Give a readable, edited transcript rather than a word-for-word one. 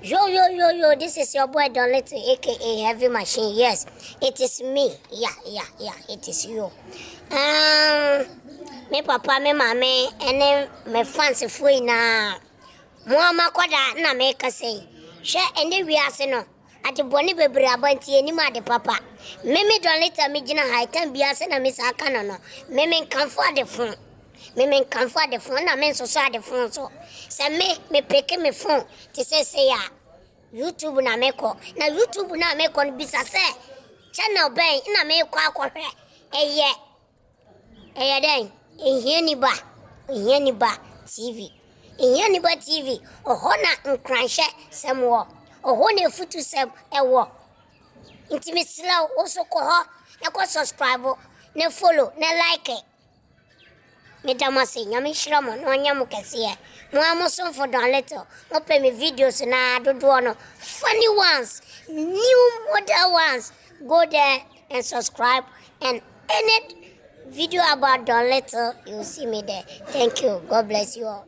Yo, this is your boy Don Little, aka Heavy Machine. Yes, it is me. Yeah, it is you. Me papa, me mama, and then me fancy free na. Muama kwada na me kase. She ende wiase no. Ati boni bebre abanti eni ma de papa. Me Don Little me gina high time biase na me saka no. Me kan for the phone. Me kan for the phone na me so the phone so. Se me peke me phone. Ti say ya. YouTube na meko. Na YouTube na meko ni bisa se. Channel ben na meko akohwe. Eye den. Ehia ni ba TV. Ehia ni ba TV. Oho na nkranhye sem wo. Oho na futu sem ewo. Nti me sila oso ko ho. Na ko subscribe, na follow, na like. Mesdames, nyame shiramo no nyamu kese mo amoson for Don Little mo pay me videos na dodo no funny ones, new model ones. Go there and subscribe, and any video about Don Little, you'll see me there. Thank you. God bless you all.